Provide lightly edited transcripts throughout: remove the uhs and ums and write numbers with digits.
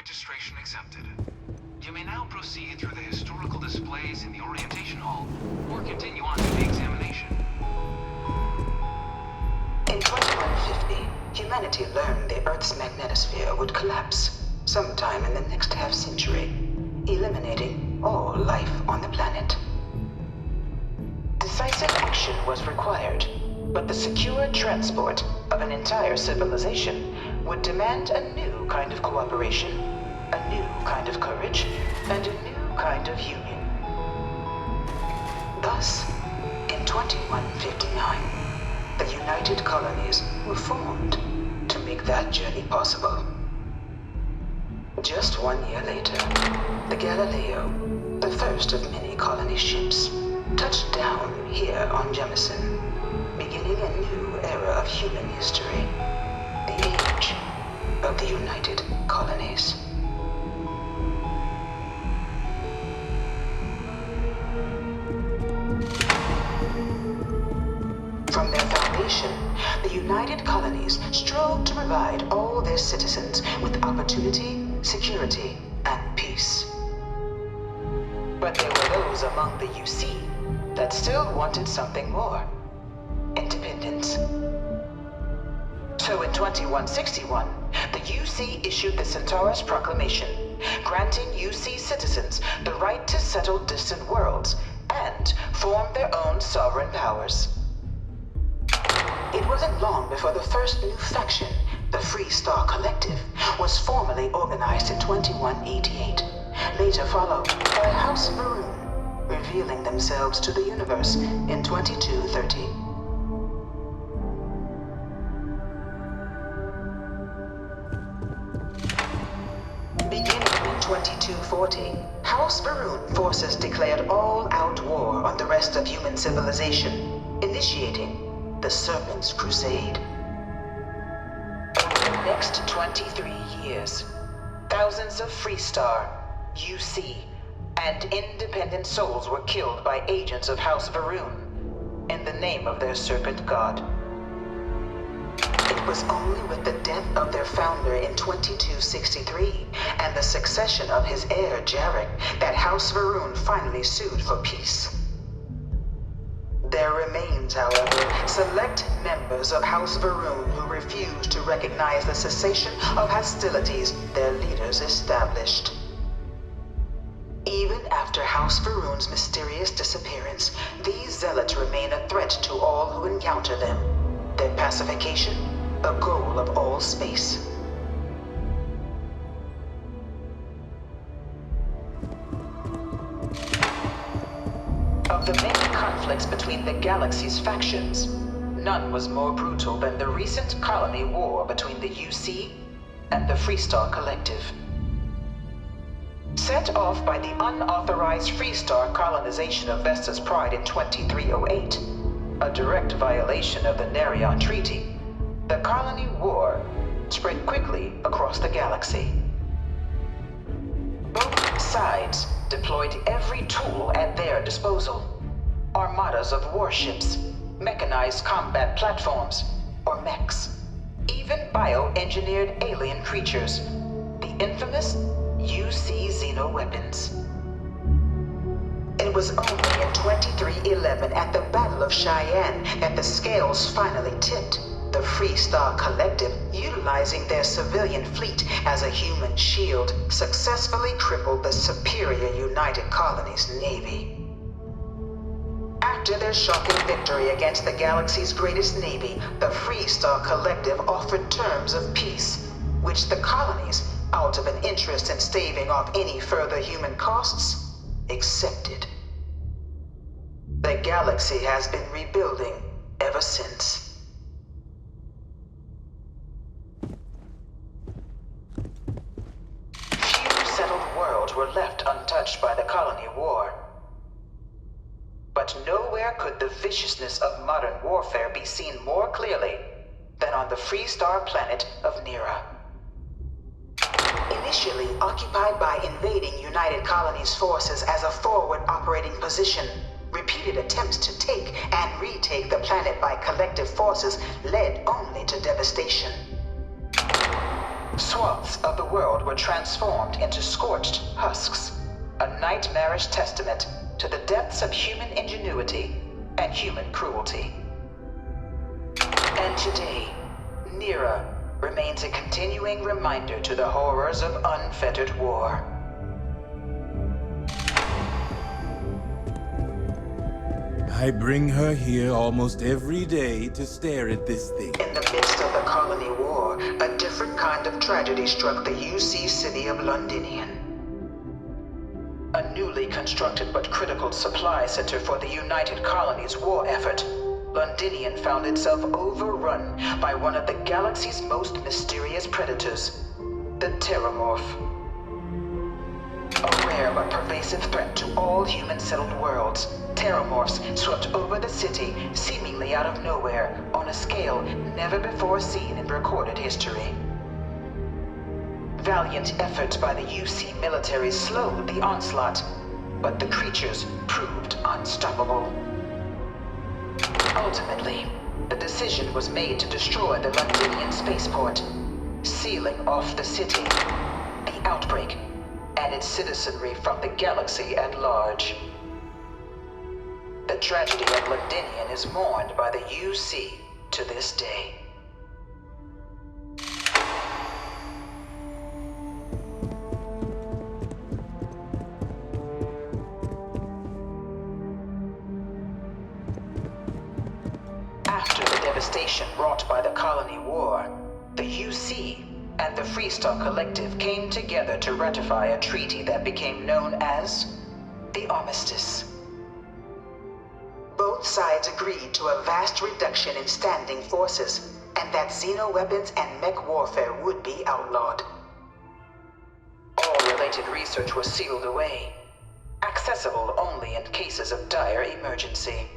Registration accepted. You may now proceed through the historical displays in the orientation hall, or continue on to the examination. In 2150, humanity learned the Earth's magnetosphere would collapse sometime in the next half-century, eliminating all life on the planet. Decisive action was required, but the secure transport of an entire civilization would demand a new kind of cooperation, a new kind of courage, and a new kind of union. Thus, in 2159, the United Colonies were formed to make that journey possible. Just 1 year later, the Galileo, the first of many colony ships, touched down here on Jemison, beginning a new era of human history, the age of the United Colonies. From their foundation, the United Colonies strove to provide all their citizens with opportunity, security, and peace. But there were those among the UC that still wanted something more: independence. So in 2161, the UC issued the Centaurus Proclamation, granting UC citizens the right to settle distant worlds and form their own sovereign powers. It wasn't long before the first new faction, the Free Star Collective, was formally organized in 2188, later followed by House Varun, revealing themselves to the universe in 2230. Beginning in 2240, House Varun forces declared all-out war on the rest of human civilization, initiating the Serpent's Crusade. Over the next 23 years, thousands of Freestar, UC, and independent souls were killed by agents of House Varun in the name of their serpent god. It was only with the death of their founder in 2263 and the succession of his heir Jarek that House Varun finally sued for peace. There remains, however, select members of House Varun who refuse to recognize the cessation of hostilities their leaders established. Even after House Varun's mysterious disappearance, these zealots remain a threat to all who encounter them. Their pacification, a goal of all space. Of the many conflicts between the galaxy's factions, none was more brutal than the recent colony war between the UC and the Freestar Collective. Set off by the unauthorized Freestar colonization of Vesta's Pride in 2308, a direct violation of the Nerion Treaty, the colony war spread quickly across the galaxy. Both sides deployed every tool at their disposal. Armadas of warships, mechanized combat platforms, or mechs, even bioengineered alien creatures, the infamous UC xeno-weapons. It was only in 2311 at the Battle of Cheyenne that the scales finally tipped, the Freestar Collective, utilizing their civilian fleet as a human shield, successfully crippled the superior United Colonies Navy. After their shocking victory against the galaxy's greatest navy, the Freestar Collective offered terms of peace, which the colonies, out of an interest in staving off any further human costs, accepted. The galaxy has been rebuilding ever since. Few settled worlds were left untouched by the colony war. But nowhere could the viciousness of modern warfare be seen more clearly than on the Freestar planet of Nera. Initially occupied by invading United Colonies forces as a forward operating position, repeated attempts to take and retake the planet by collective forces led only to devastation. Swaths of the world were transformed into scorched husks, a nightmarish testament to the depths of human ingenuity and human cruelty. And today, Nira remains a continuing reminder to the horrors of unfettered war. I bring her here almost every day to stare at this thing. In the midst of the colony war, a different kind of tragedy struck the UC city of Londinian. A newly constructed but critical supply center for the United Colonies' war effort, Londinian found itself overrun by one of the galaxy's most mysterious predators, the Terramorph. A rare but pervasive threat to all human-settled worlds, Terramorphs swept over the city seemingly out of nowhere on a scale never before seen in recorded history. Valiant efforts by the UC military slowed the onslaught, but the creatures proved unstoppable. Ultimately, the decision was made to destroy the Londinian spaceport, sealing off the city, the outbreak, and its citizenry from the galaxy at large. The tragedy of Londinian is mourned by the UC to this day. After the devastation wrought by the Colony War, the UC and the Freestar Collective came together to ratify a treaty that became known as the Armistice. Both sides agreed to a vast reduction in standing forces, and that xeno-weapons and mech warfare would be outlawed. All related research was sealed away, accessible only in cases of dire emergency.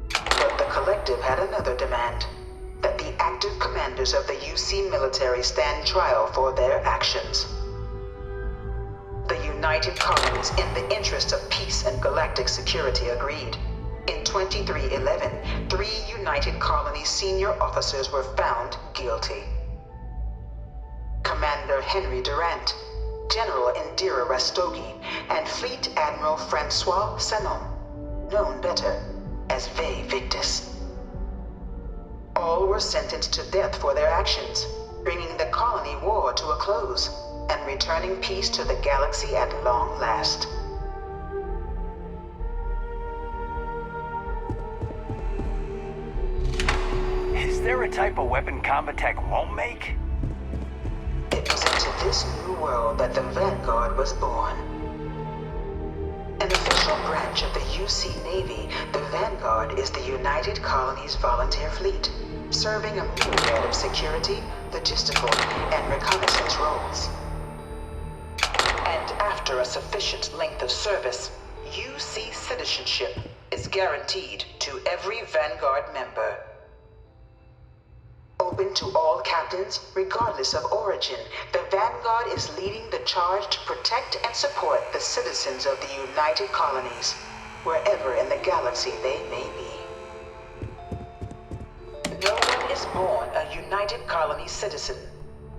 But the Collective had another demand, that the active commanders of the UC military stand trial for their actions. The United Colonies, in the interest of peace and galactic security, agreed. In 2311, 3 United Colonies senior officers were found guilty. Commander Henry Durant, General Indira Rastogi, and Fleet Admiral Francois Sanon, known better as Ve Victus. All were sentenced to death for their actions, bringing the colony war to a close and returning peace to the galaxy at long last. Is there a type of weapon combat tech won't make? It was into this new world that the Vanguard was born. An official branch of the UC Navy, the Vanguard is the United Colonies Volunteer Fleet, serving a myriad of security, logistical, and reconnaissance roles. And after a sufficient length of service, UC citizenship is guaranteed to every Vanguard member. Open to all captains, regardless of origin, the Vanguard is leading the charge to protect and support the citizens of the United Colonies, wherever in the galaxy they may be. No one is born a United Colony citizen.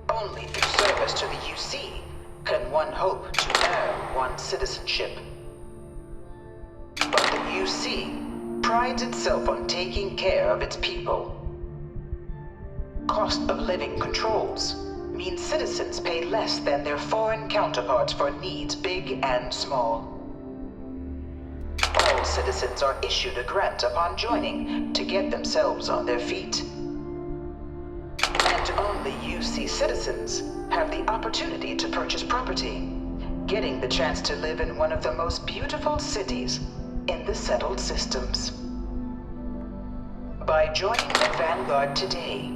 Only through service to the UC can one hope to earn one's citizenship. But the UC prides itself on taking care of its people. Cost of living controls mean citizens pay less than their foreign counterparts for needs big and small. All citizens are issued a grant upon joining to get themselves on their feet. And only UC citizens have the opportunity to purchase property, getting the chance to live in one of the most beautiful cities in the settled systems. By joining the Vanguard today,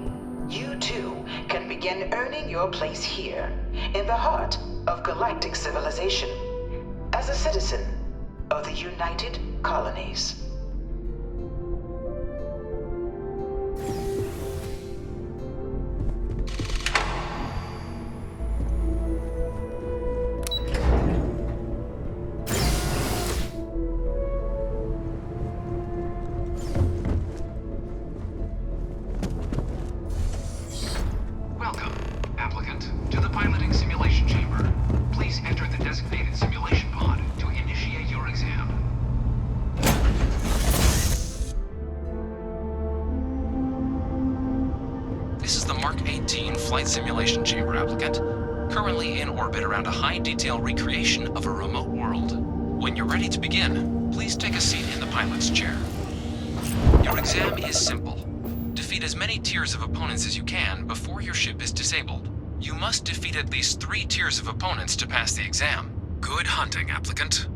you too can begin earning your place here, in the heart of galactic civilization, as a citizen of the United Colonies. to the piloting simulation chamber. Please enter the designated simulation pod to initiate your exam. This is the Mark 18 flight simulation chamber, applicant. Currently in orbit around a high-detail recreation of a remote world. When you're ready to begin, please take a seat in the pilot's chair. Your exam is simple. Defeat as many tiers of opponents as you can before your ship is disabled. You must defeat at least 3 tiers of opponents to pass the exam. Good hunting, applicant.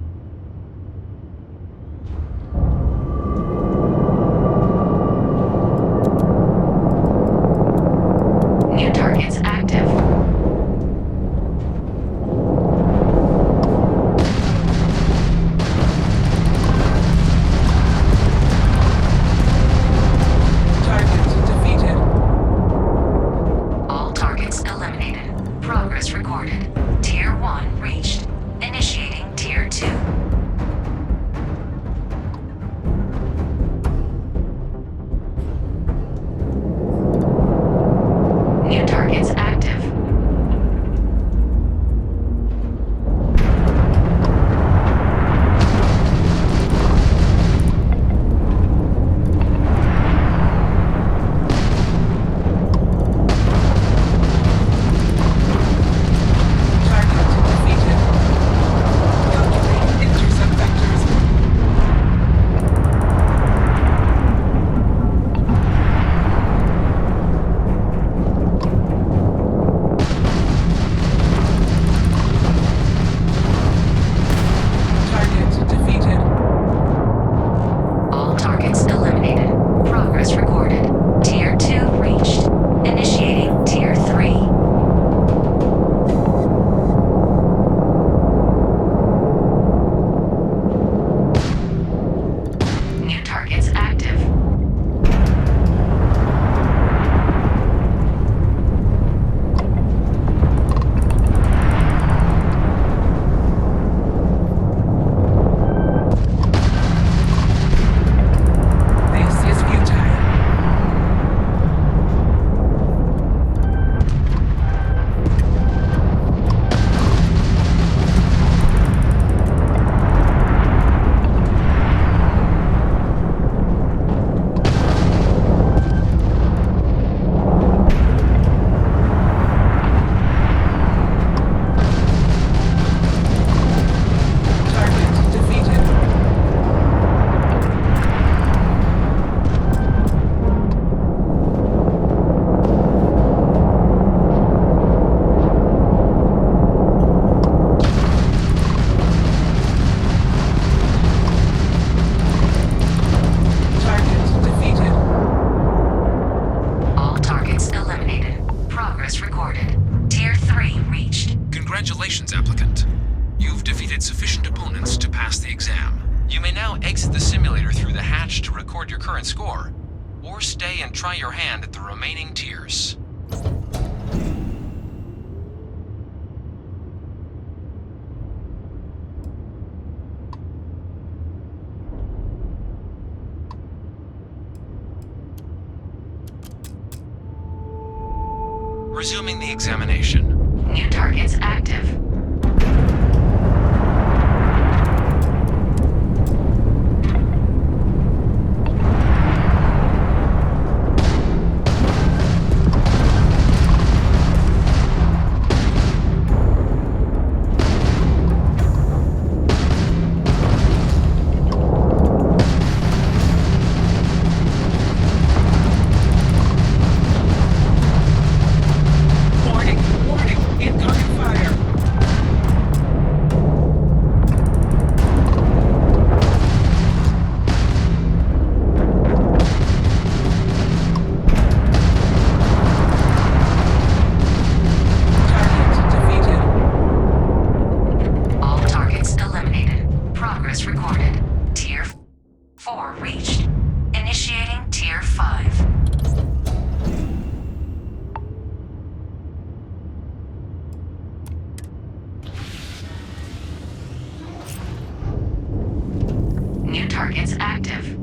New targets active. All targets eliminated. Progress recorded. Tier 1 reached. Initiating Tier 2. New targets active. All targets eliminated. Progress recorded. Tier 2 reached. Initiating Tier 3. New targets active. This is futile. Target defeated. Target defeated. All targets eliminated. Progress recorded. Tier 3 reached. Congratulations, applicant. You've defeated sufficient opponents to pass the exam. You may now exit the simulator through the hatch to record your current score, or stay and try your hand at the remaining tiers. Resuming the examination. New targets active. Warning! Warning! Incoming fire! Target defeated. All targets eliminated. Progress recorded. Tier 4 reached. Initiating Tier 5. New targets active.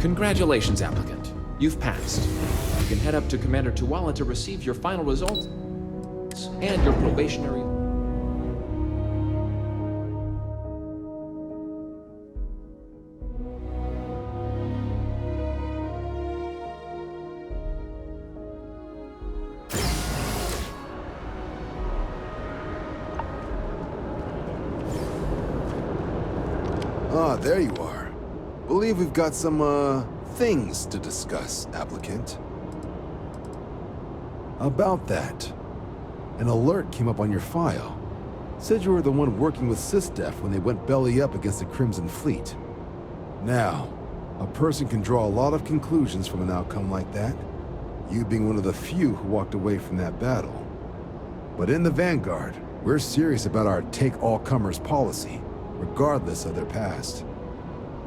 Congratulations, applicant. You've passed. You can head up to Commander Tuala to receive your final results and your probationary... Ah, there you are. Believe we've got some, things to discuss, applicant. About that, an alert came up on your file. Said you were the one working with SysDef when they went belly up against the Crimson Fleet. Now, a person can draw a lot of conclusions from an outcome like that, you being one of the few who walked away from that battle. But in the Vanguard, we're serious about our take-all-comers policy, regardless of their past.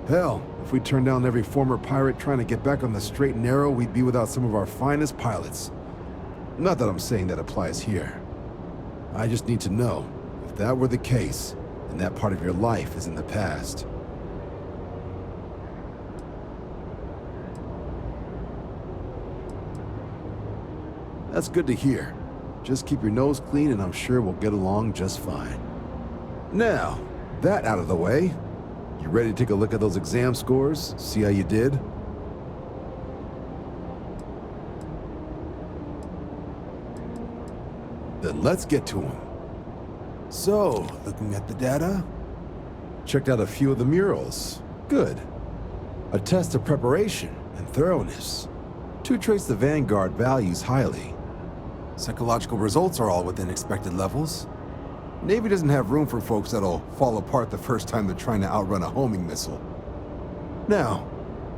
Hell, if we turned down every former pirate trying to get back on the straight and narrow, we'd be without some of our finest pilots. Not that I'm saying that applies here. I just need to know, if that were the case, then that part of your life is in the past. That's good to hear. Just keep your nose clean and I'm sure we'll get along just fine. Now, that out of the way, you ready to take a look at those exam scores? See how you did? Then let's get to them. So, looking at the data, checked out a few of the murals. Good. A test of preparation and thoroughness. Two traits the Vanguard values highly. Psychological results are all within expected levels. Navy doesn't have room for folks that'll fall apart the first time they're trying to outrun a homing missile. Now,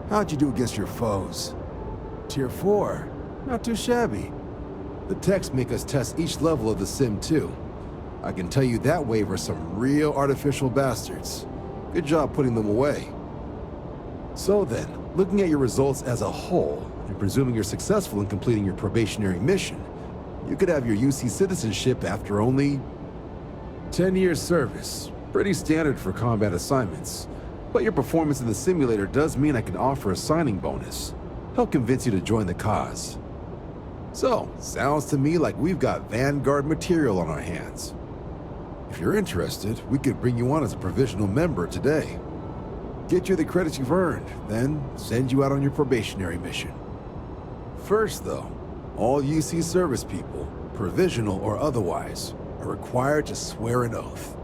how'd you do against your foes? Tier 4, not too shabby. The techs make us test each level of the sim too. I can tell you that wave are some real artificial bastards. Good job putting them away. So then, looking at your results as a whole, and presuming you're successful in completing your probationary mission, you could have your UC citizenship after only 10 years service. Pretty standard for combat assignments. But your performance in the simulator does mean I can offer a signing bonus. Help convince you to join the cause. So, sounds to me like we've got Vanguard material on our hands. If you're interested, we could bring you on as a provisional member today. Get you the credits you've earned, then send you out on your probationary mission. First though, all UC service people, provisional or otherwise, are required to swear an oath.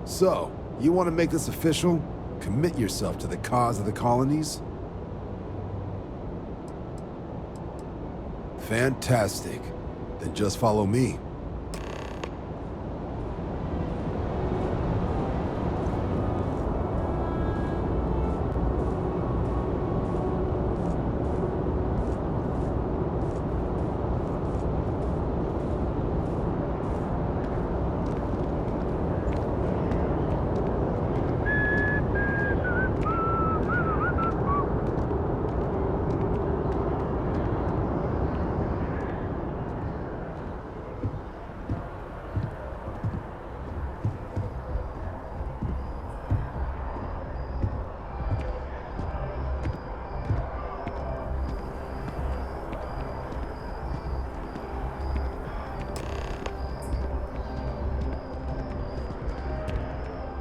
So, you want to make this official? Commit yourself to the cause of the colonies? Fantastic. Then just follow me.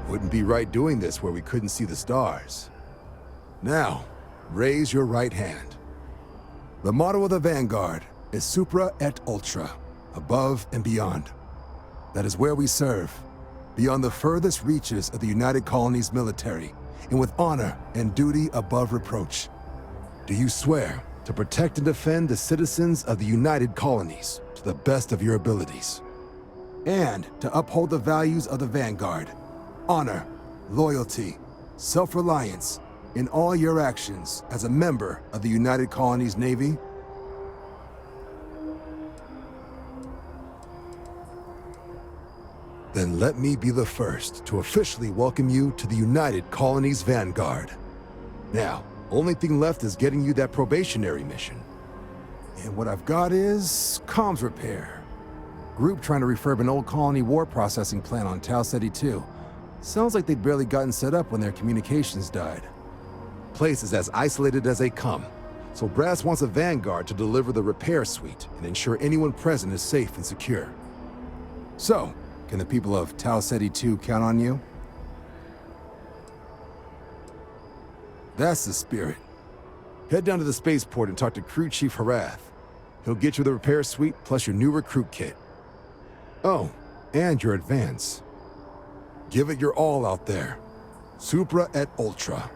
Wouldn't be right doing this where we couldn't see the stars. Now, raise your right hand. The motto of the Vanguard is Supra et Ultra, above and beyond. That is where we serve, beyond the furthest reaches of the United Colonies military, and with honor and duty above reproach. Do you swear to protect and defend the citizens of the United Colonies to the best of your abilities, and to uphold the values of the Vanguard? Honor, loyalty, self-reliance in all your actions as a member of the United Colonies Navy? Then let me be the first to officially welcome you to the United Colonies Vanguard. Now, only thing left is getting you that probationary mission. And what I've got is comms repair. Group trying to refurb an old colony war processing plant on Tau Ceti 2. Sounds like they'd barely gotten set up when their communications died. place is as isolated as they come, so Brass wants a vanguard to deliver the repair suite and ensure anyone present is safe and secure. So, can the people of Tau Ceti 2 count on you? That's the spirit. Head down to the spaceport and talk to Crew Chief Harath. He'll get you the repair suite plus your new recruit kit. Oh, and your advance. Give it your all out there. Supra et Ultra.